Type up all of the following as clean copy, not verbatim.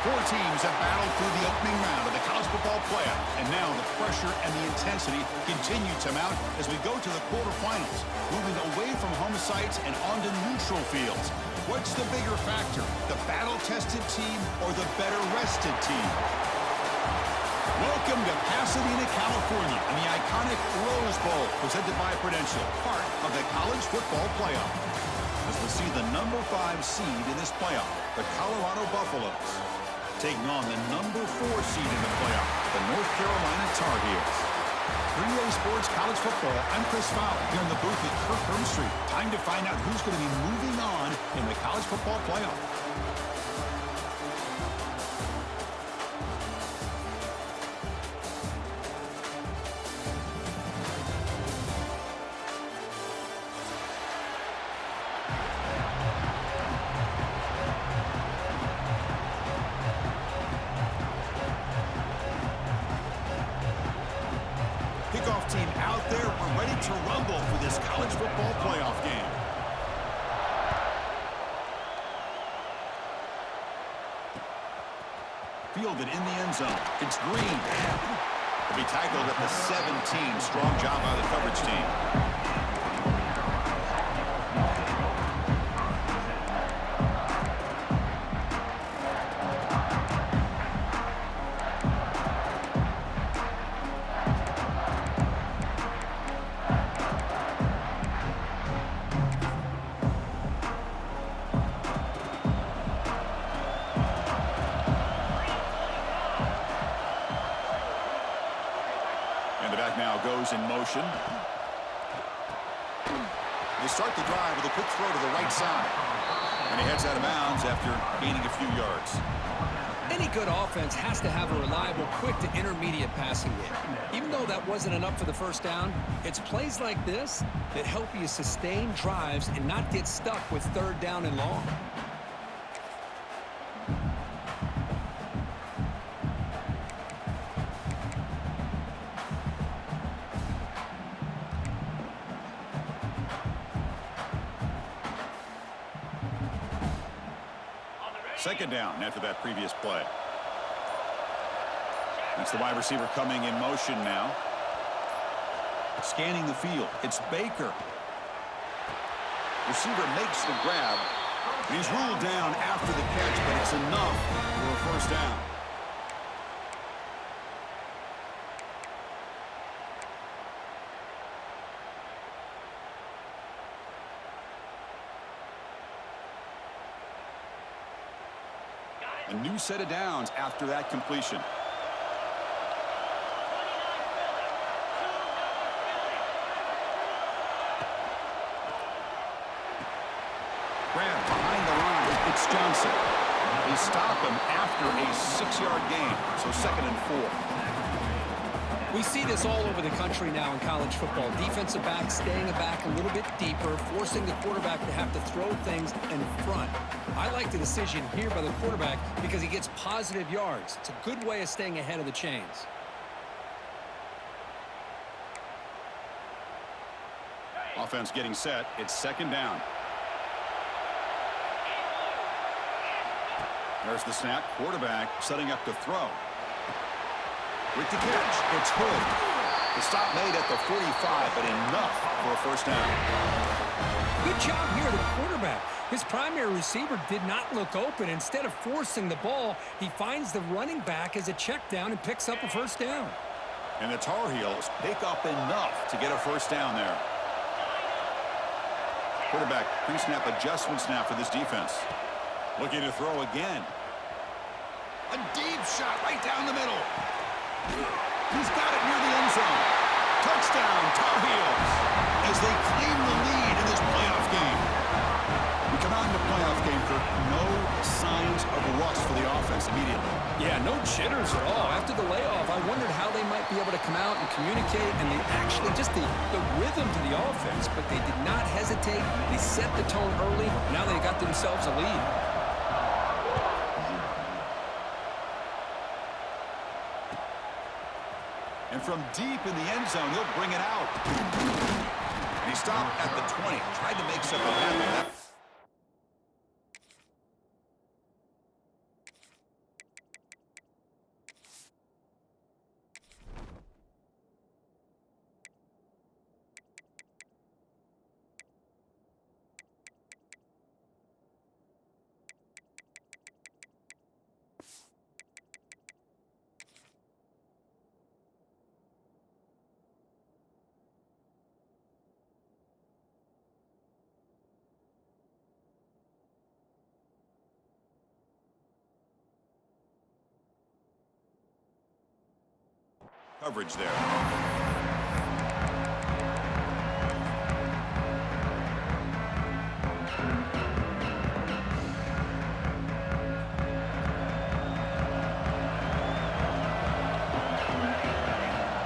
Four teams have battled through the opening round of the college football playoff, and now the pressure and the intensity continue to mount as we go to the quarterfinals, moving away from home sites and onto neutral fields. What's the bigger factor, the battle-tested team or the better-rested team? Welcome to Pasadena, California, and the iconic Rose Bowl, presented by Prudential, part of the college football playoff. As we see the number 5 seed in this playoff, the Colorado Buffaloes, taking on the number 4 seed in the playoff, the North Carolina Tar Heels. 3A Sports College Football, I'm Chris Fowler, here in the booth with Kirk Herbstreit. Time to find out who's going to be moving on in the college football playoff. Kickoff team out there. We're ready to rumble for this college football playoff game. Fielded in the end zone. It's Green. Will be tackled at the 17. Strong job by the coverage team. Now goes in motion. They start the drive with a quick throw to the right side. And he heads out of bounds after gaining a few yards. Any good offense has to have a reliable, quick to intermediate passing game. Even though that wasn't enough for the first down, it's plays like this that help you sustain drives and not get stuck with third down and long. Second down after that previous play. That's the wide receiver coming in motion now. Scanning the field. It's Baker. Receiver makes the grab. He's ruled down after the catch, but it's enough for a first down. A new set of downs after that completion. Grab behind the line. It's Johnson. They stop him after a 6-yard gain. So 2nd and 4. We see this all over the country now in college football. Defensive backs staying back a little bit deeper, forcing the quarterback to have to throw things in front. I like the decision here by the quarterback because he gets positive yards. It's a good way of staying ahead of the chains. Offense getting set. It's 2nd down. There's the snap. Quarterback setting up to throw. With the catch, it's Hood. The stop made at the 45, but enough for a first down. Good job here, the quarterback. His primary receiver did not look open. Instead of forcing the ball, he finds the running back as a check down and picks up a first down. And the Tar Heels pick up enough to get a first down there. Quarterback pre-snap adjustment snap for this defense. Looking to throw again. A deep shot right down the middle. He's got it near the end zone. Touchdown, Tar Heels, as they claim the lead in this playoff game. We come out in the playoff game for no signs of rust for the offense immediately. Yeah, no jitters at all. After the layoff, I wondered how they might be able to come out and communicate, and they actually just the rhythm to the offense, but they did not hesitate. They set the tone early. Now they got themselves a lead. And from deep in the end zone, he'll bring it out. And he stopped at the 20. Tried to make something happen. Coverage there.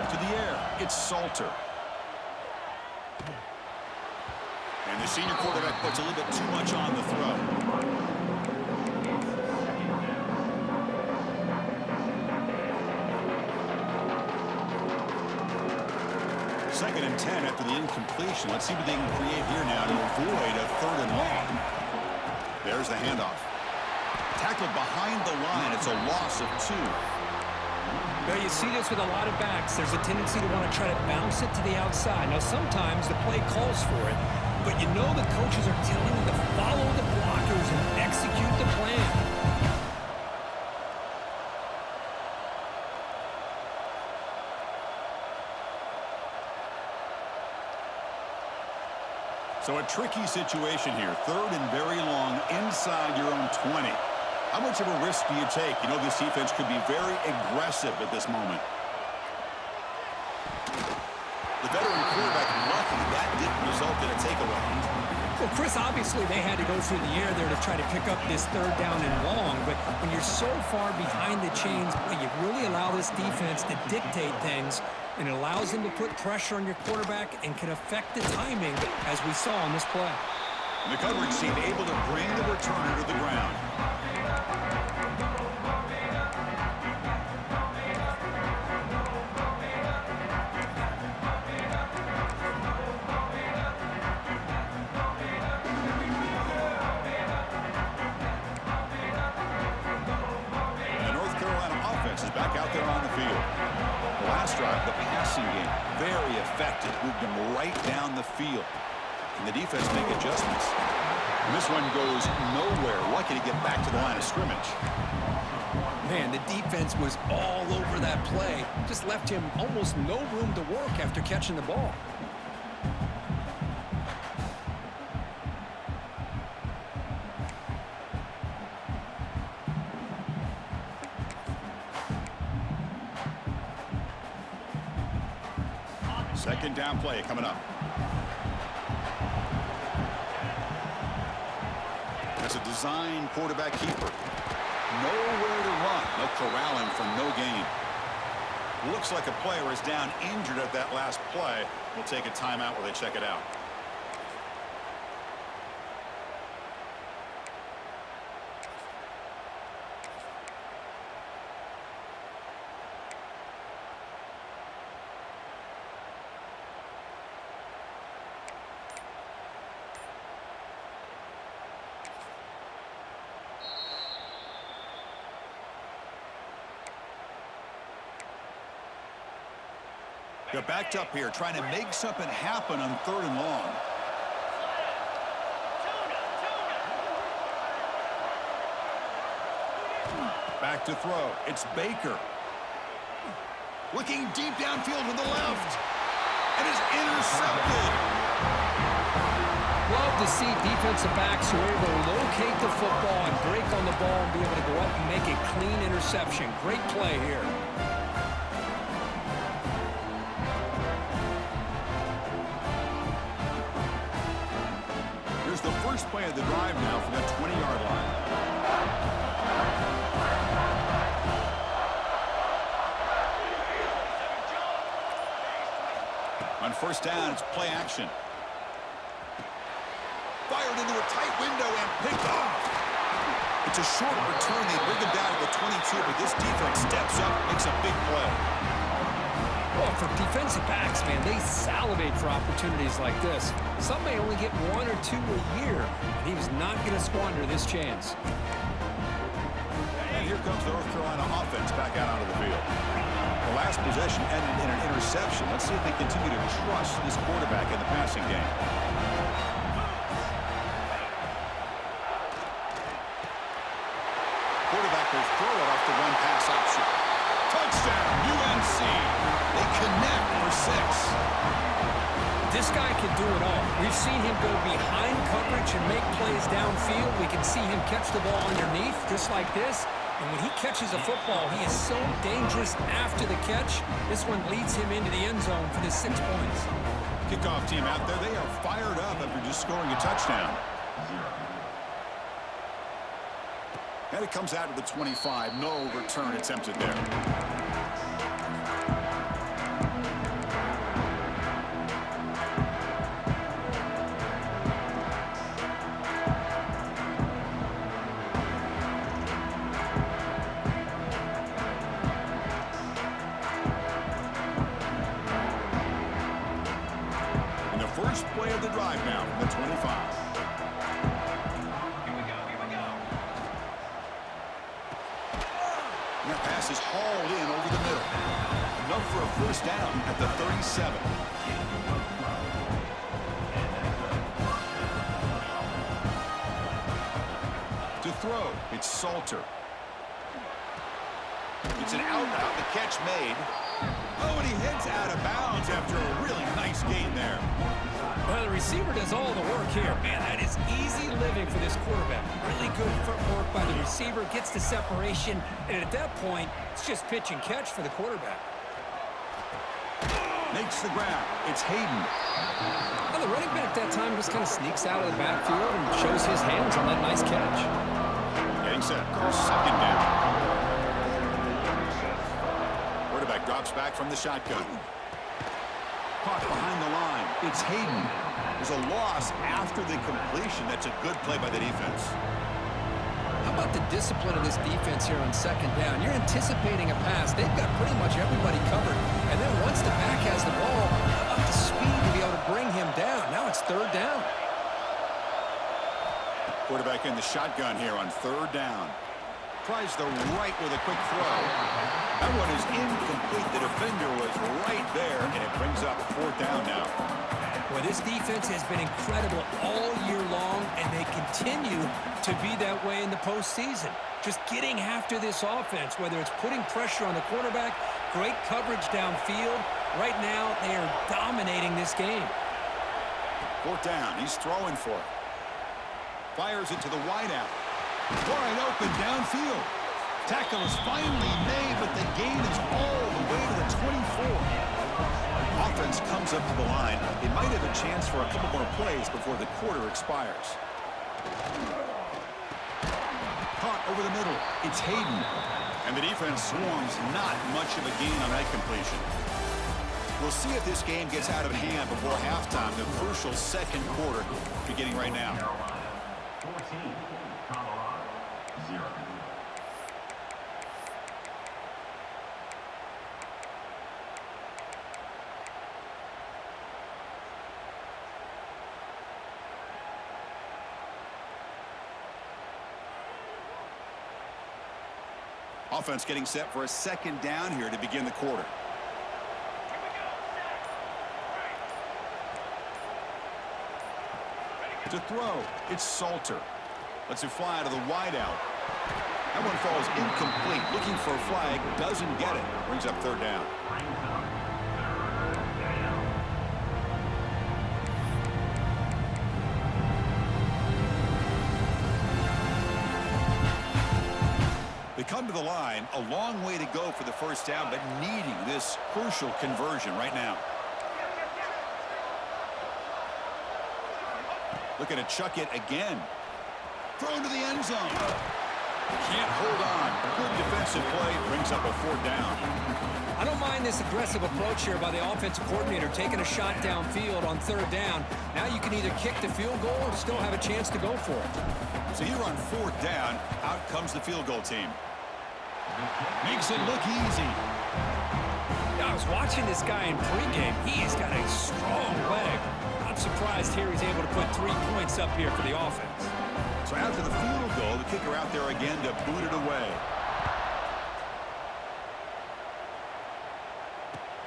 To the air, it's Salter. And the senior quarterback puts a little bit too much on the throw. Second and 10 after the incompletion. Let's see what they can create here now to avoid a third and long. There's the handoff. Tackled behind the line. It's a loss of 2. Well, you see this with a lot of backs. There's a tendency to want to try to bounce it to the outside. Now, sometimes the play calls for it, but you know the coaches are telling them to follow the blockers and execute the plan. So a tricky situation here. Third and very long inside your own 20. How much of a risk do you take? You know this defense could be very aggressive at this moment. The veteran quarterback lucky that didn't result in a takeaway. Well, Chris, obviously they had to go through the air there to try to pick up this third down and long, but when you're so far behind the chains, boy, you really allow this defense to dictate things, and it allows them to put pressure on your quarterback and can affect the timing, as we saw on this play. And the coverage team able to bring the returner to the ground. Is back out there on the field. The last drive, the passing game, very effective. Moved them right down the field. Can the defense make adjustments? And this one goes nowhere. Lucky to get back to the line of scrimmage. Man, the defense was all over that play. Just left him almost no room to work after catching the ball. Second down play coming up. That's a design quarterback keeper. Nowhere to run. No corralling for no gain. Looks like a player is down injured at that last play. We'll take a timeout while they check it out. They're backed up here, trying to make something happen on third and long. Back to throw. It's Baker. Looking deep downfield with the left. And is intercepted. Love to see defensive backs who are able to locate the football and break on the ball and be able to go up and make a clean interception. Great play here. Here's the first play of the drive now from that 20-yard line. On first down, it's play action. Fired into a tight window and picked off. It's a short return. They bring him down to the 22, but this defense steps up, makes a big play. Well, for defensive backs, man, they salivate for opportunities like this. Some may only get 1 or 2 a year, and he was not going to squander this chance. And here comes the North Carolina offense back out onto the field. The last possession ended in an interception. Let's see if they continue to trust this quarterback in the passing game. Quarterback will throw it off the run-pass option. Touchdown, UNC. They connect for 6. This guy can do it all. We've seen him go behind coverage and make plays downfield. We can see him catch the ball underneath, just like this. And when he catches a football, he is so dangerous after the catch. This one leads him into the end zone for the 6 points. Kickoff team out there, they are fired up after just scoring a touchdown. And it comes out to the 25. No return attempted there. First play of the drive now from the 25. Here we go. And that pass is hauled in over the middle. Enough for a first down at the 37. To throw, it's Salter. It's an out route, the catch made. Oh, and he heads out of bounds after a really nice gain there. Well, the receiver does all the work here. Man, that is easy living for this quarterback. Really good footwork by the receiver, gets the separation, and at that point, it's just pitch and catch for the quarterback. Makes the grab. It's Hayden. Well, the running back that time just kind of sneaks out of the backfield and shows his hands on that nice catch. Getting set for second down. Quarterback drops back from the shotgun. Caught behind the line. It's Hayden. There's a loss after the completion. That's a good play by the defense. How about the discipline of this defense here on second down? You're anticipating a pass. They've got pretty much everybody covered. And then once the back has the ball, how about the speed to be able to bring him down? Now it's third down. Quarterback in the shotgun here on third down. Tries the right with a quick throw. That one is incomplete. The defender was right there, and it brings up fourth down now. Well, this defense has been incredible all year long, and they continue to be that way in the postseason. Just getting after this offense, whether it's putting pressure on the quarterback, great coverage downfield. Right now, they are dominating this game. Fourth down. He's throwing for it. Fires it to the wideout. Wide open downfield. Tackle is finally made, but the gain is all the way to the 24. Offense comes up to the line. They might have a chance for a couple more plays before the quarter expires. Caught over the middle. It's Hayden. And the defense swarms. Not much of a gain on that completion. We'll see if this game gets out of hand before halftime. The crucial second quarter beginning right now. 14, Colorado, 0. Offense getting set for a second down here to begin the quarter. To throw, it's Salter. Lets it fly to the wideout. That one falls incomplete. Looking for a flag, doesn't get it. Brings up third down. They come to the line, a long way to go for the first down, but needing this crucial conversion right now. Looking to chuck it again. Thrown to the end zone. Can't hold on. Good defensive play. Brings up a fourth down. I don't mind this aggressive approach here by the offensive coordinator, taking a shot downfield on third down. Now you can either kick the field goal or still have a chance to go for it. So here on fourth down, out comes the field goal team. Makes it look easy. I was watching this guy in pregame. He has got a strong leg. Not surprised here he's able to put 3 points up here for the offense. So after the field goal, the kicker out there again to boot it away.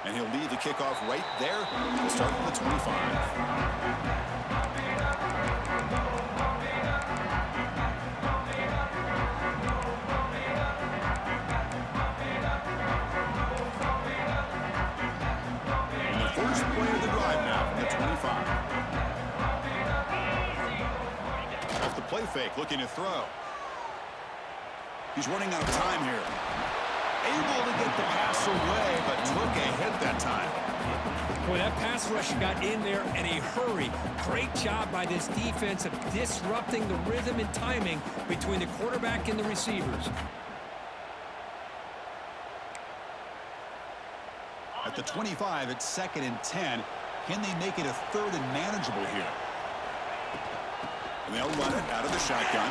And he'll leave the kickoff right there. We'll start from the 25. First play of the drive now from the 25. Off the play fake, looking to throw. He's running out of time here. Able to get the pass away, but took a hit that time. Boy, that pass rush got in there in a hurry. Great job by this defense of disrupting the rhythm and timing between the quarterback and the receivers. At the 25, it's 2nd and 10. Can they make it a 3rd and manageable here? And they'll run it out of the shotgun.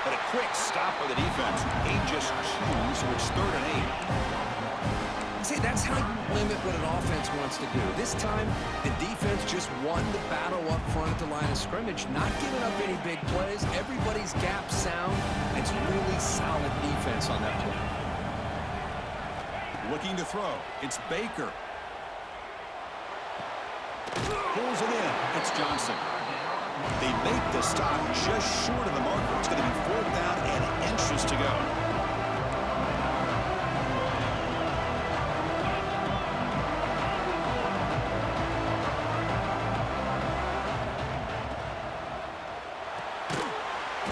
But a quick stop by the defense. They just choose, so it's 3rd and 8. See, that's how you limit what an offense wants to do. This time, the defense just won the battle up front at the line of scrimmage, not giving up any big plays. Everybody's gap sound. It's really solid defense on that play. Looking to throw. It's Baker. Pulls it in. It's Johnson. They make the stop just short of the marker. It's going to be 4th down and inches to go.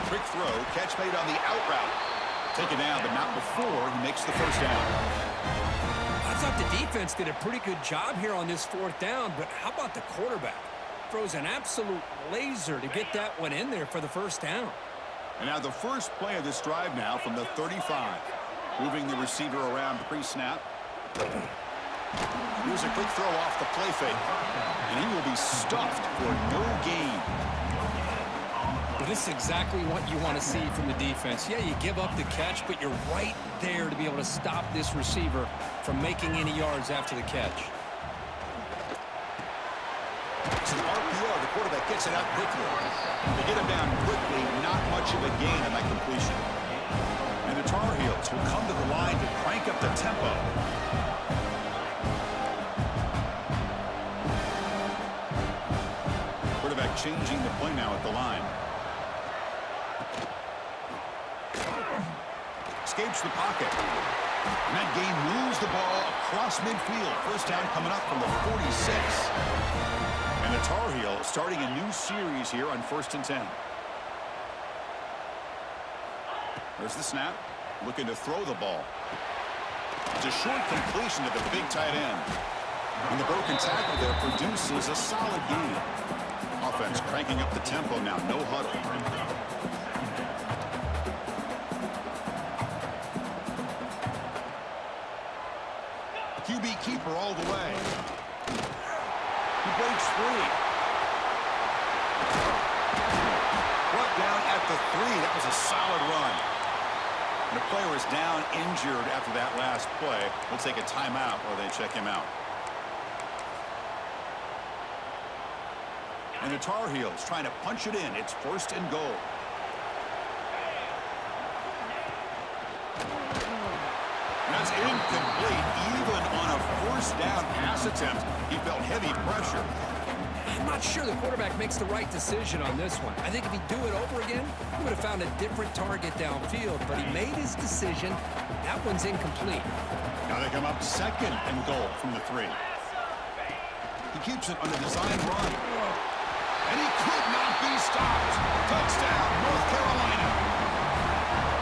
Quick throw. Catch made on the out route. Taken down, but not before he makes the 1st down. I thought the defense did a pretty good job here on this 4th down, but how about the quarterback? Throws an absolute laser to get that one in there for the 1st down. And now the first play of this drive now from the 35. Moving the receiver around pre-snap. Here's a quick throw off the play fake. And he will be stuffed for no gain. But this is exactly what you want to see from the defense. Yeah, you give up the catch, but you're right there to be able to stop this receiver from making any yards after the catch. It's an RPO. The quarterback gets it out quickly. They get him down quickly. Not much of a gain on that completion. And the Tar Heels will come to the line to crank up the tempo. Quarterback changing the play now at the line. Escapes the pocket. And that game moves the ball across midfield. 1st down coming up from the 46. And the Tar Heels starting a new series here on 1st and 10. There's the snap. Looking to throw the ball. It's a short completion to the big tight end. And the broken tackle there produces a solid gain. Offense cranking up the tempo now. No huddle. QB keeper all the way. He breaks free. Brought down at the 3. That was a solid run. And the player is down injured after that last play. We'll take a timeout while they check him out. And the Tar Heels trying to punch it in. It's 1st and goal. That's incomplete. Even on a 1st down pass attempt, he felt heavy pressure. I'm not sure the quarterback makes the right decision on this one. I think if he'd do it over again, he would have found a different target downfield, but he made his decision. That one's incomplete. Now they come up 2nd and goal from the 3. He keeps it on a design run. And he could not be stopped. Touchdown, North Carolina.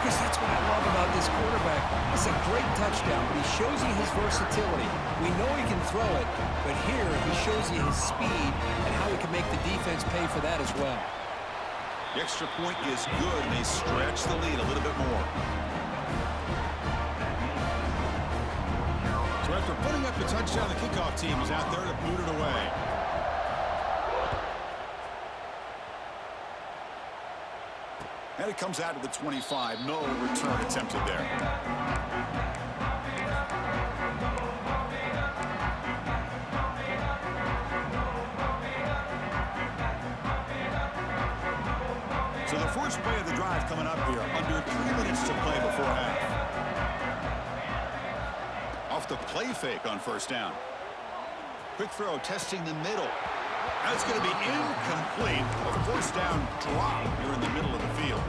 Chris, that's what I love about this quarterback. It's a great touchdown, but he shows you his versatility. We know he can throw it, but here he shows you his speed and how he can make the defense pay for that as well. The extra point is good, and they stretch the lead a little bit more. So after putting up the touchdown, the kickoff team is out there to boot it away. And it comes out to the 25. No return attempted there. So the first play of the drive coming up here. Under 3 minutes to play before half. Off the play fake on 1st down. Quick throw testing the middle. That's going to be incomplete. A 1st down drop here in the middle of the field.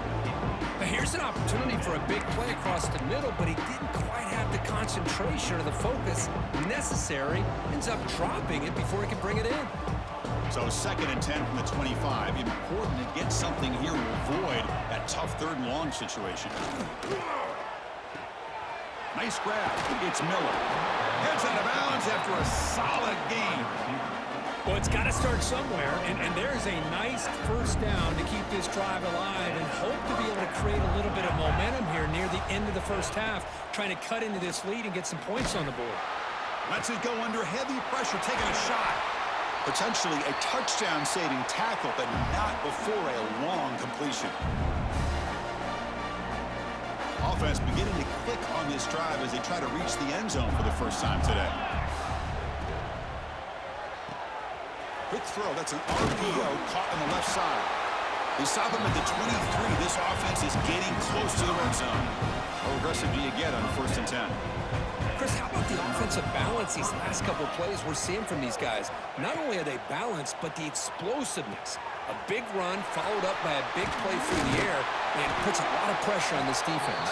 But here's an opportunity for a big play across the middle, but he didn't quite have the concentration or the focus necessary. Ends up dropping it before he can bring it in. So 2nd and 10 from the 25. Important to get something here to avoid that tough 3rd and long situation. Nice grab. It's Miller. Heads out of bounds after a solid game. Well, it's got to start somewhere, and there's a nice first down to keep this drive alive and hope to be able to create a little bit of momentum here near the end of the first half, trying to cut into this lead and get some points on the board. Lets it go under heavy pressure, taking a shot. Potentially a touchdown-saving tackle, but not before a long completion. Offense beginning to click on this drive as they try to reach the end zone for the first time today. Quick throw. That's an RPO caught on the left side. They stop him at the 23. This offense is getting close to the red zone. How aggressive do you get on 1st and 10? Chris, how about the offensive balance these last couple of plays we're seeing from these guys? Not only are they balanced, but the explosiveness. A big run followed up by a big play through the air, and it puts a lot of pressure on this defense.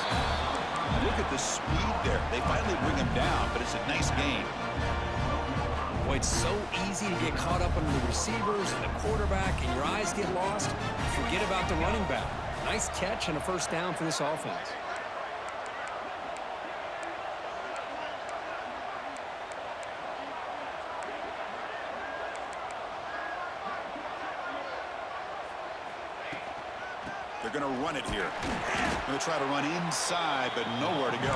Look at the speed there. They finally bring him down, but it's a nice game. Boy, it's so easy to get caught up on the receivers and the quarterback, and your eyes get lost. Forget about the running back. Nice catch and a first down for this offense. They're going to run it here. Going to try to run inside, but nowhere to go.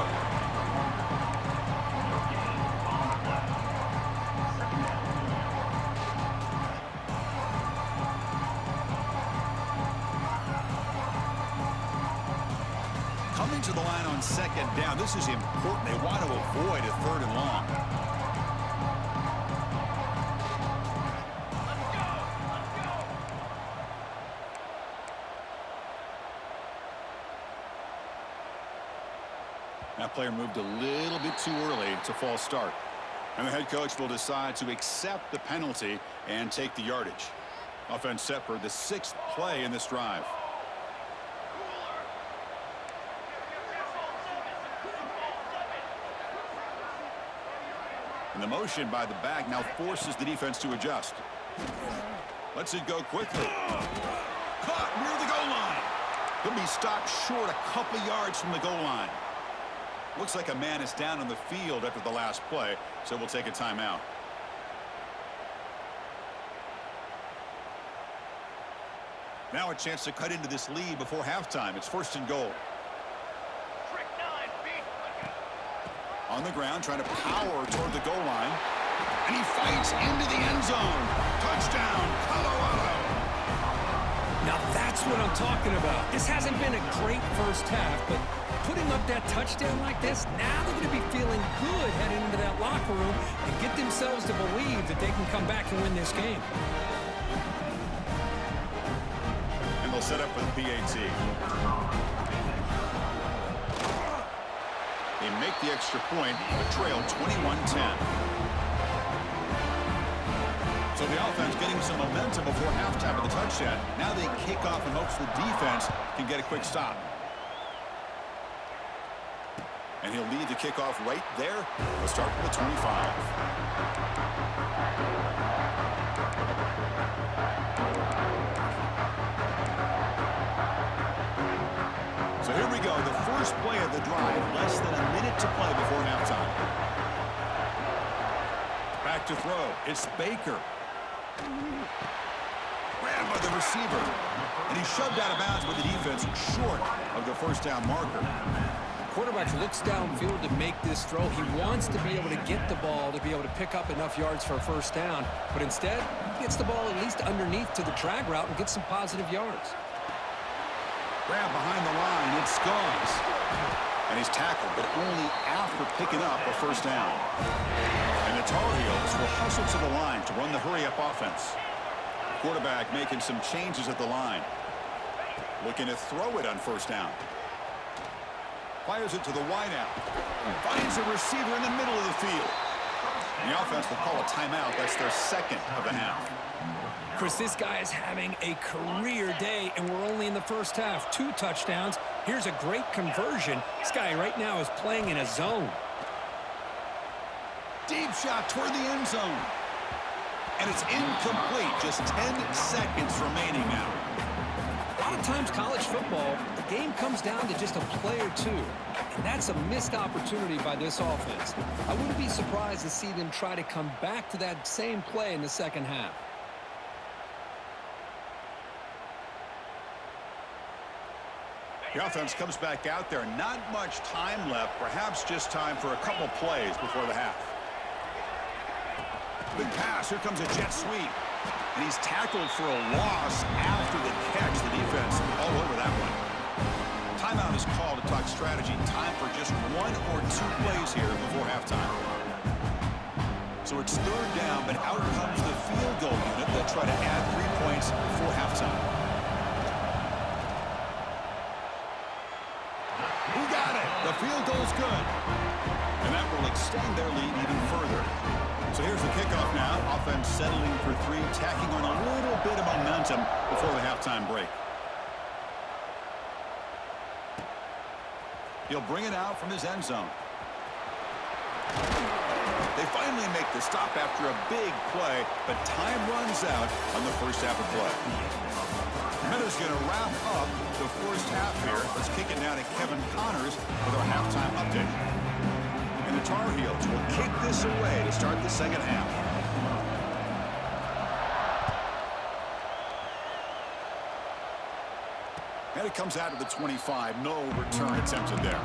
Coming to the line on 2nd down. This is important. They want to avoid a 3rd and long. That player moved a little bit too early to false start. And the head coach will decide to accept the penalty and take the yardage. Offense set for the 6th play in this drive. And the motion by the back now forces the defense to adjust. Lets it go quickly. Caught near the goal line. He'll be stopped short a couple yards from the goal line. Looks like a man is down on the field after the last play, so we'll take a timeout. Now a chance to cut into this lead before halftime. It's 1st and goal. On the ground, trying to power toward the goal line. And he fights into the end zone. Touchdown, Colorado. Now that's what I'm talking about. This hasn't been a great first half, but putting up that touchdown like this, now they're going to be feeling good heading into that locker room and get themselves to believe that they can come back and win this game. And they'll set up for the PAT. They make the extra point, but trail 21-10. So the offense getting some momentum before halftime of the touchdown. Now they kick off in hopes the defense can get a quick stop. And he'll lead the kickoff right there. They'll start from the 25. So here we go, the first play of the drive, less than a minute to play before halftime. Back to throw, it's Baker. Grabbed by the receiver. And he's shoved out of bounds with the defense short of the first down marker. Quarterback looks downfield to make this throw. He wants to be able to get the ball to be able to pick up enough yards for a first down. But instead, he gets the ball at least underneath to the drag route and gets some positive yards. Grab behind the line, it's Scoggs. And he's tackled, but only after picking up a first down. And the Tar Heels will hustle to the line to run the hurry-up offense. Quarterback making some changes at the line. Looking to throw it on first down. Fires it to the wideout. Finds a receiver in the middle of the field. And the offense will call a timeout. That's their 2nd of the half. Chris, this guy is having a career day, and we're only in the first half. 2 touchdowns. Here's a great conversion. This guy right now is playing in a zone. Deep shot toward the end zone. And it's incomplete. Just 10 seconds remaining now. lot of times college football, the game comes down to just a play or two. And that's a missed opportunity by this offense. I wouldn't be surprised to see them try to come back to that same play in the second half. The offense comes back out there. Not much time left. Perhaps just time for a couple plays before the half. Big pass. Here comes a jet sweep. And he's tackled for a loss after the catch. The defense all over that one. Timeout is called to talk strategy. Time for just one or two plays here before halftime. So it's third down, but out comes the field goal unit. They'll try to add 3 points before halftime. He got it. The field goal is good. And that will extend their lead even further. So here's the kickoff now. Offense settling for 3, tacking on a little bit of momentum before the halftime break. He'll bring it out from his end zone. They finally make the stop after a big play, but time runs out on the first half of play. Meadows going to wrap up the first half here. Let's kick it now to Kevin Connors with our halftime update. And the Tar Heels will kick this away to start the second half. And it comes out to the 25. No return attempted there.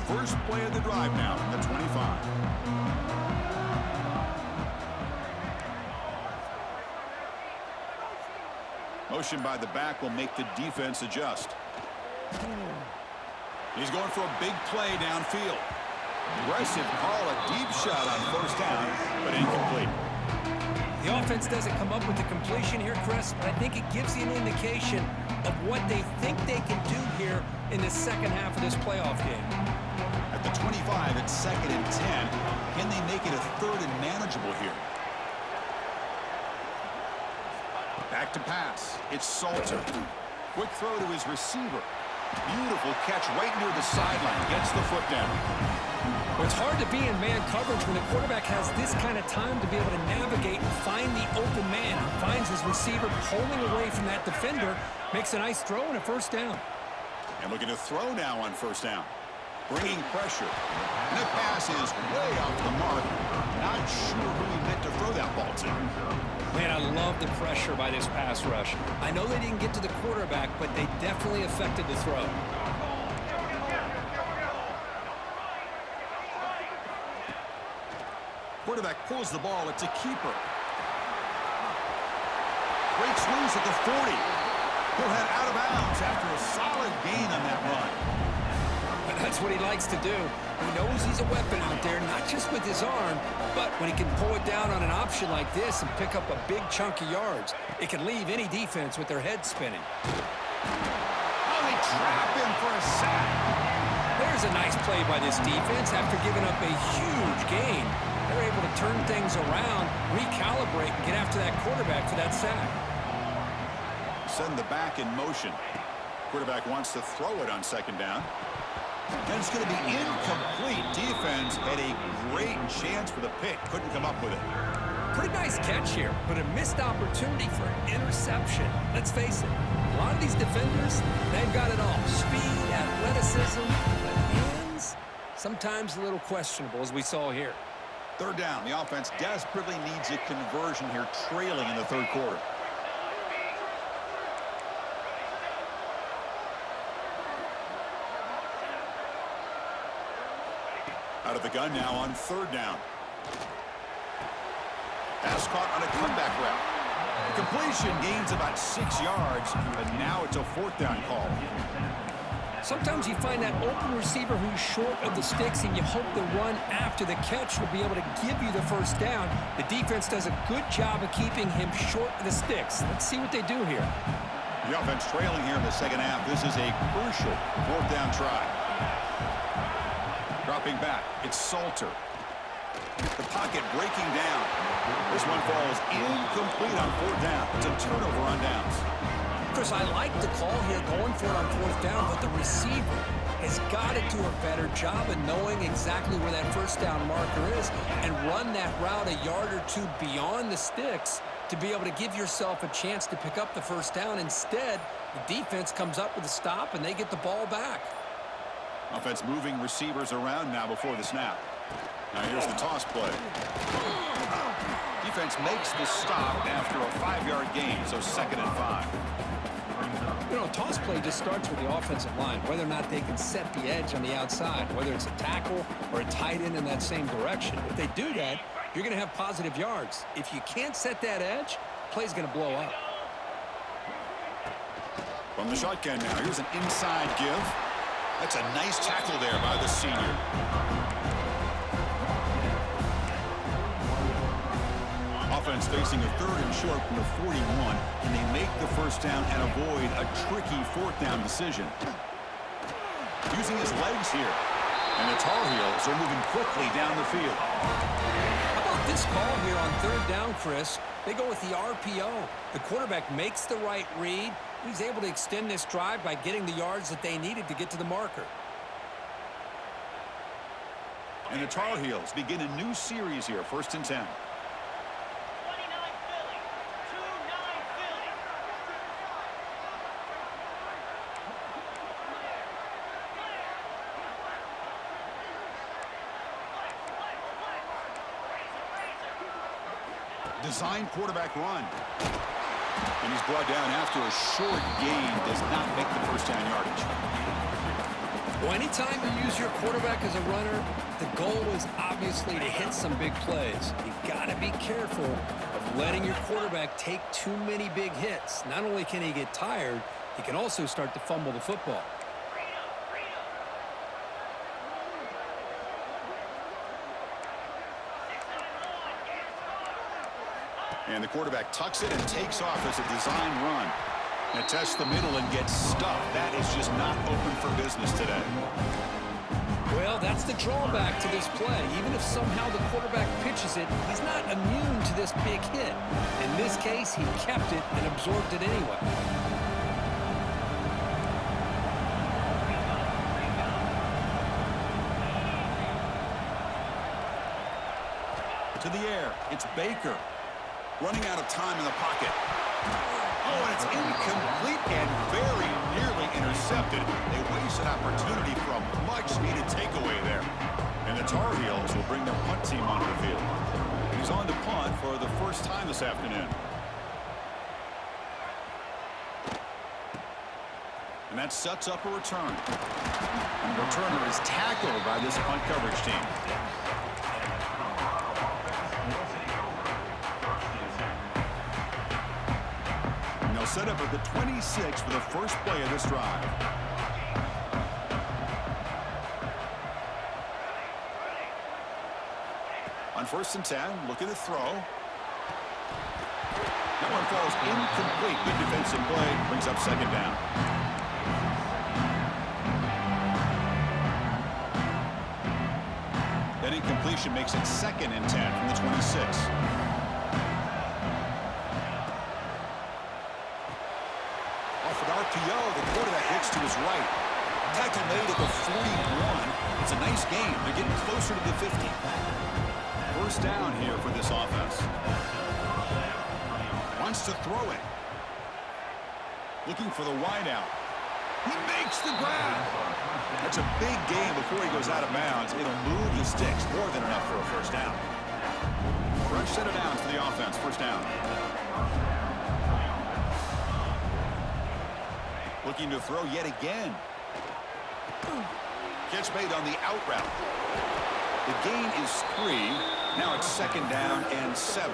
First play of the drive now from the 25. Motion by the back will make the defense adjust. He's going for a big play downfield. Aggressive call, a deep shot on first down, but incomplete. The offense doesn't come up with the completion here, Chris, but I think it gives you an indication of what they think they can do here in the second half of this playoff game. At the 25, it's 2nd and 10. Can they make it a 3rd and manageable here? Back to pass. It's Salter. Quick throw to his receiver. Beautiful catch right near the sideline. Gets the foot down. Well, it's hard to be in man coverage when the quarterback has this kind of time to be able to navigate and find the open man. He finds his receiver pulling away from that defender, makes a nice throw and a first down. And looking to throw now on first down. Bringing pressure. And the pass is way off the mark. Not sure who he meant to throw that ball to. Man, I love the pressure by this pass rush. I know they didn't get to the quarterback, but they definitely affected the throw. Quarterback pulls the ball. It's a keeper. Breaks loose at the 40. He'll head out of bounds after a solid gain on that run. That's what he likes to do. He knows he's a weapon out there, not just with his arm, but when he can pull it down on an option like this and pick up a big chunk of yards, it can leave any defense with their head spinning. Oh, they trap him for a sack. There's a nice play by this defense after giving up a huge gain. They're able to turn things around, recalibrate, and get after that quarterback for that sack. Send the back in motion. Quarterback wants to throw it on second down. And it's going to be incomplete. Defense had a great chance for the pick. Couldn't come up with it. Pretty nice catch here, but a missed opportunity for an interception. Let's face it, a lot of these defenders, they've got it all. Speed, athleticism, but hands, sometimes a little questionable, as we saw here. Third down. The offense desperately needs a conversion here, trailing in the third quarter. Out of the gun now on third down. Pass caught on a comeback route. The completion gains about 6 yards, but now it's a fourth down call. Sometimes you find that open receiver who's short of the sticks, and you hope the run after the catch will be able to give you the first down. The defense does a good job of keeping him short of the sticks. Let's see what they do here. The offense trailing here in the second half. This is a crucial fourth down try. Dropping back, it's Salter. The pocket breaking down. This one falls incomplete on fourth down. It's a turnover on downs. Chris, I like the call here going for it on fourth down, but the receiver has got to do a better job of knowing exactly where that first down marker is and run that route a yard or two beyond the sticks to be able to give yourself a chance to pick up the first down. Instead, the defense comes up with a stop and they get the ball back. Offense moving receivers around now before the snap. Now here's the toss play. Defense makes the stop after a 5-yard gain, so 2nd and 5. You know, a toss play just starts with the offensive line, whether or not they can set the edge on the outside, whether it's a tackle or a tight end in that same direction. If they do that, you're going to have positive yards. If you can't set that edge, play's going to blow up. From the shotgun now, here's an inside give. That's a nice tackle there by the senior. Offense facing a 3rd and short from the 41. Can they make the first down and avoid a tricky 4th down decision? Using his legs here. And the Tar Heels are moving quickly down the field. How about this call here on 3rd down, Chris? They go with the RPO. The quarterback makes the right read. He's able to extend this drive by getting the yards that they needed to get to the marker. And the Tar Heels begin a new series here, 1st and 10. Design quarterback run. And he's brought down after a short gain. Does not make the first down yardage. Well, anytime you use your quarterback as a runner, the goal is obviously to hit some big plays. You got to be careful of letting your quarterback take too many big hits. Not only can he get tired, he can also start to fumble the football. And the quarterback tucks it and takes off as a design run. And tests the middle and gets stuffed. That is just not open for business today. Well, that's the drawback to this play. Even if somehow the quarterback pitches it, he's not immune to this big hit. In this case, he kept it and absorbed it anyway. To the air, it's Baker. Running out of time in the pocket. Oh, and it's incomplete and very nearly intercepted. They waste an opportunity for a much-needed takeaway there. And the Tar Heels will bring their punt team onto the field. He's on to punt for the first time this afternoon. And that sets up a return. And the returner is tackled by this punt coverage team. Set up at the 26 for the first play of this drive. On 1st and 10, looking to throw. That one falls incomplete. Good defensive play. Brings up 2nd down. That incompletion makes it 2nd and 10 from the 26. RPO, the quarterback hits to his right. Tackle made at the 41. It's a nice game. They're getting closer to the 50. First down here for this offense. Wants to throw it. Looking for the wideout. He makes the grab. That's a big game before he goes out of bounds. It'll move the sticks. More than enough for a first down. Fresh set of downs for the offense. First down. Looking to throw yet again. Catch made on the out route. The gain is 3. Now it's 2nd down and 7.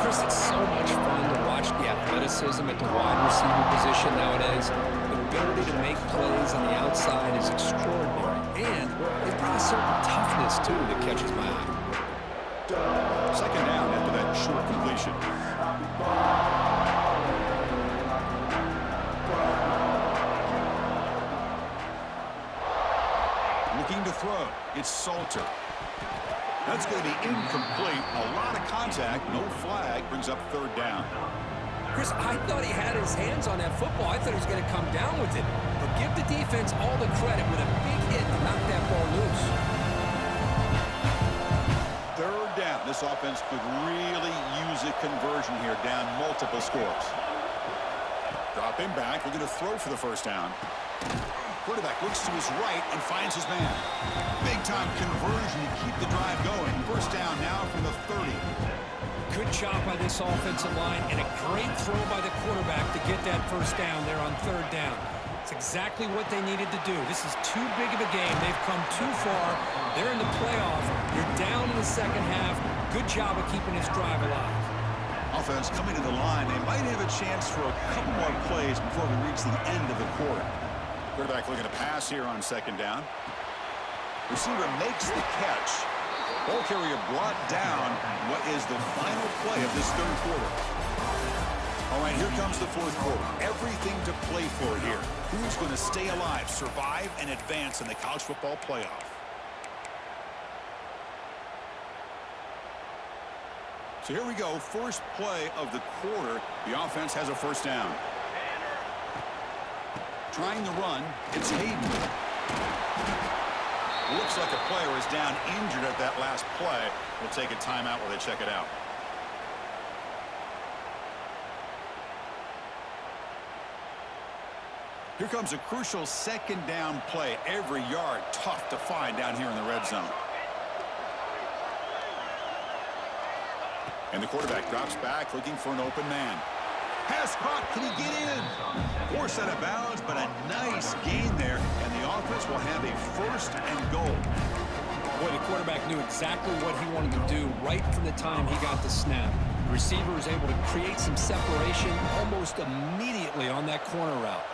Chris, it's so much fun to watch the athleticism at the wide receiver position nowadays. The ability to make plays on the outside is extraordinary. And they bring a certain toughness, too, that catches my eye. 2nd down after that short completion. Looking to throw. It's Salter. That's going to be incomplete. A lot of contact. No flag. Brings up third down. Chris, I thought he had his hands on that football. I thought he was going to come down with it. But give the defense all the credit with a big hit to knock that ball loose. Third down. This offense could really use a conversion here, down multiple scores. Dropping back. We're going to throw for the first down. Quarterback looks to his right and finds his man. Big-time conversion to keep the drive going. First down now from the 30. Good job by this offensive line and a great throw by the quarterback to get that first down there on third down. It's exactly what they needed to do. This is too big of a game. They've come too far. They're in the playoff. You're down in the second half. Good job of keeping this drive alive. Offense coming to the line. They might have a chance for a couple more plays before we reach the end of the quarter. Quarterback looking to pass here on second down. Receiver makes the catch. Ball carrier brought down. What is the final play of this third quarter? All right, here comes the fourth quarter. Everything to play for here. Who's going to stay alive, survive, and advance in the college football playoff? So here we go. First play of the quarter. The offense has a first down. Trying the run. It's Hayden. Looks like a player is down injured at that last play. We'll take a timeout while they check it out. Here comes a crucial second down play. Every yard tough to find down here in the red zone. And the quarterback drops back looking for an open man. Pass caught. Can he get in? Forced out of bounds, but a nice gain there. And the offense will have a first and goal. Boy, the quarterback knew exactly what he wanted to do right from the time he got the snap. The receiver was able to create some separation almost immediately on that corner route.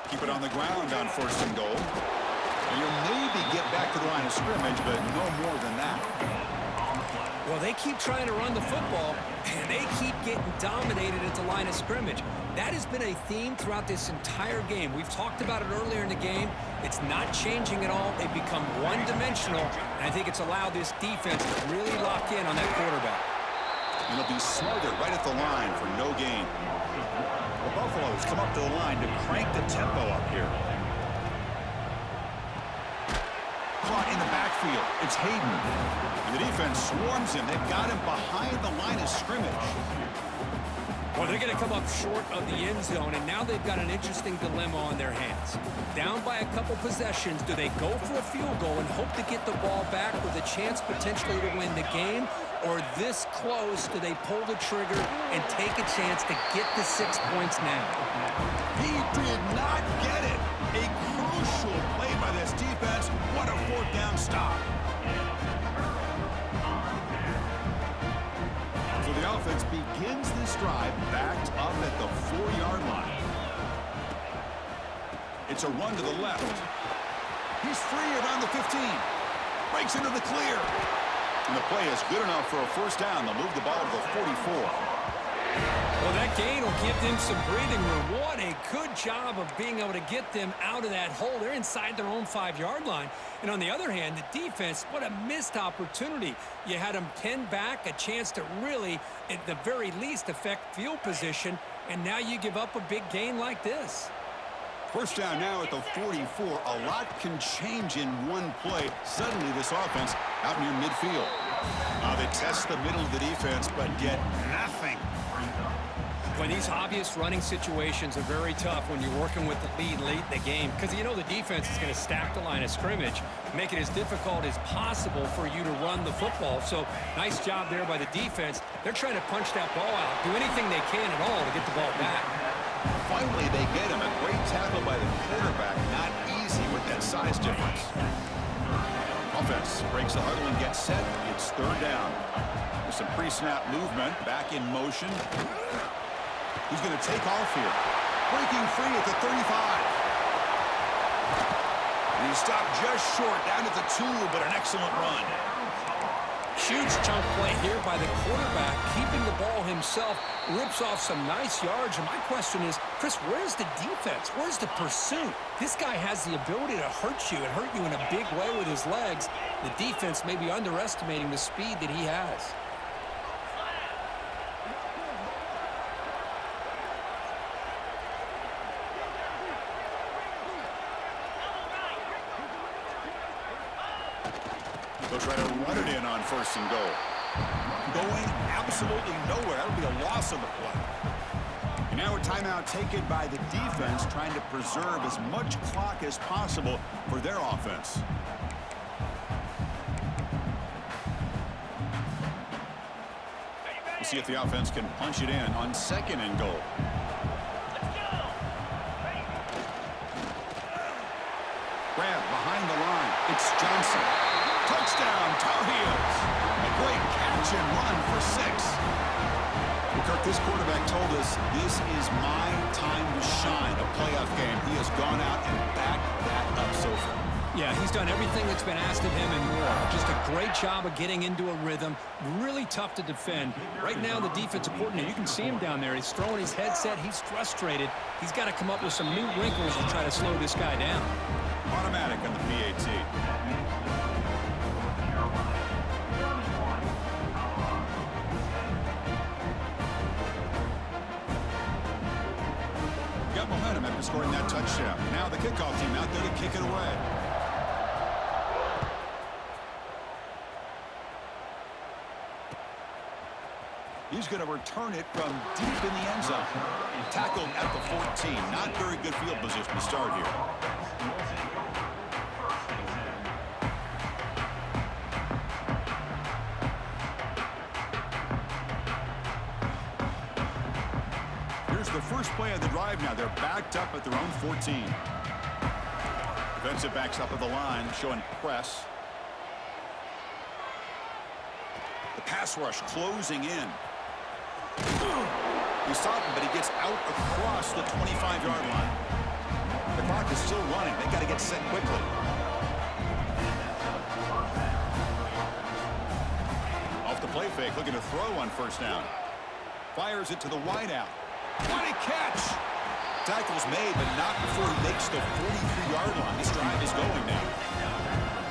Keep it on the ground on first and goal. And you'll maybe get back to the line of scrimmage, but no more than that. Well, they keep trying to run the football, and they keep getting dominated at the line of scrimmage. That has been a theme throughout this entire game. We've talked about it earlier in the game. It's not changing at all. They've become one-dimensional, and I think it's allowed this defense to really lock in on that quarterback. And they'll be smothered right at the line for no gain. The Buffaloes come up to the line to crank the tempo up here. Caught in the backfield. It's Hayden. And the defense swarms him. They've got him behind the line of scrimmage. Well, they're going to come up short of the end zone, and now they've got an interesting dilemma on their hands. Down by a couple possessions, do they go for a field goal and hope to get the ball back with a chance potentially to win the game? Or this close, do they pull the trigger and take a chance to get the 6 points now? He did not get it. A crucial play by this defense. What a fourth down stop. So the offense begins this drive backed up at the 4-yard line. It's a run to the left. He's free around the 15. Breaks into the clear. And the play is good enough for a first down. They'll move the ball to the 44. Well, that gain will give them some breathing room. What a good job of being able to get them out of that hole. They're inside their own 5-yard line. And on the other hand, the defense, what a missed opportunity. You had them 10 back, a chance to really, at the very least, affect field position. And now you give up a big gain like this. First down now at the 44. A lot can change in one play. Suddenly this offense out near midfield. They test the middle of the defense, but get nothing. When these obvious running situations are very tough when you're working with the lead late in the game, because you know the defense is going to stack the line of scrimmage, make it as difficult as possible for you to run the football. So nice job there by the defense. They're trying to punch that ball out, do anything they can at all to get the ball back. Finally, they get him. A great tackle by the quarterback. Not easy with that size difference. Offense breaks the huddle and gets set. It's third down. With some pre-snap movement. Back in motion. He's going to take off here. Breaking free at the 35. And he stopped just short down at the 2, but an excellent run. Huge chunk play here by the quarterback, keeping the ball himself, rips off some nice yards. And my question is, Chris, where's the defense? Where's the pursuit? This guy has the ability to hurt you and hurt you in a big way with his legs. The defense may be underestimating the speed that he has. They'll try to run it in on 1st and goal. Going absolutely nowhere. That'll be a loss on the play. And now a timeout taken by the defense, trying to preserve as much clock as possible for their offense. We'll see if the offense can punch it in on 2nd and goal. Grab behind the line. It's Johnson. Touchdown, Tar Heels. A great catch and run for 6. Well, Kirk, this quarterback told us this is my time to shine, a playoff game. He has gone out and backed that up so far. Yeah, he's done everything that's been asked of him and more. Just a great job of getting into a rhythm. Really tough to defend. Right now, the defensive coordinator, you can see him down there. He's throwing his headset. He's frustrated. He's got to come up with some new wrinkles to try to slow this guy down. Automatic on the PAT. Got momentum after scoring that touchdown. Now the kickoff team out there to kick it away. He's going to return it from deep in the end zone. Tackled at the 14. Not very good field position to start here. Here's the first play of the drive now. They're backed up at their own 14. Defensive backs up at the line, showing press. The pass rush closing in. He's stopping, but he gets out across the 25-yard line. The clock is still running. They got to get set quickly. Off the play fake, looking to throw on 1st down. Fires it to the wideout. What a catch! Tackle's made, but not before he makes the 43-yard line. This drive is going now.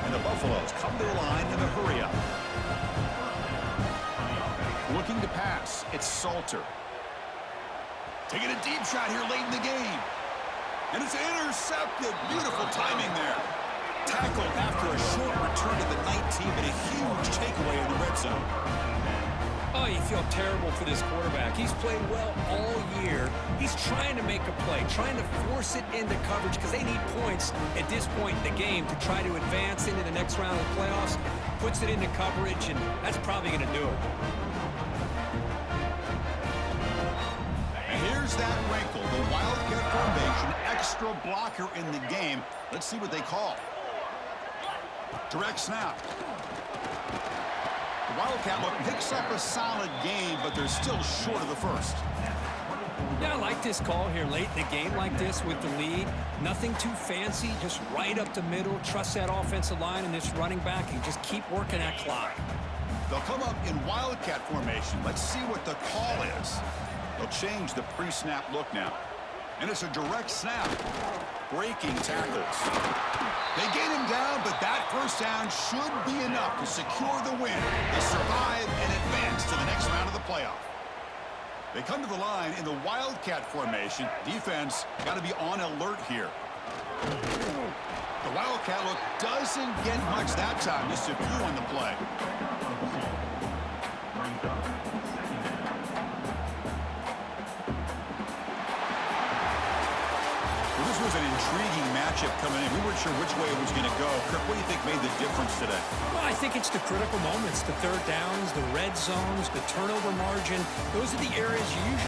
And the Buffaloes come to the line in a hurry-up. Looking to pass. It's Salter. Taking a deep shot here late in the game. And it's intercepted. Beautiful timing there. Tackled after a short return to the 19, but a huge takeaway in the red zone. Oh, you feel terrible for this quarterback. He's played well all year. He's trying to make a play, trying to force it into coverage because they need points at this point in the game to try to advance into the next round of the playoffs. Puts it into coverage, and that's probably going to do it. And here's that wrinkle, the Wildcat formation, extra blocker in the game. Let's see what they call. Direct snap. The Wildcat look picks up a solid game, but they're still short of the first. Yeah, I like this call here late in the game like this with the lead. Nothing too fancy, just right up the middle. Trust that offensive line and this running back and just keep working that clock. They'll come up in Wildcat formation. Let's see what the call is. They'll change the pre-snap look now. And it's a direct snap. Breaking tackles. They get him down, but that first down should be enough to secure the win. They survive and advance to the next round of the playoff. They come to the line in the Wildcat formation. Defense got to be on alert here. The Wildcat look doesn't get much that time. Just a few on the play. Well, this was an intriguing matchup coming in. We weren't sure which way it was going to go. Kirk, what do you think made the difference today? Well, I think it's the critical moments, the third downs, the red zones, the turnover margin. Those are the areas you usually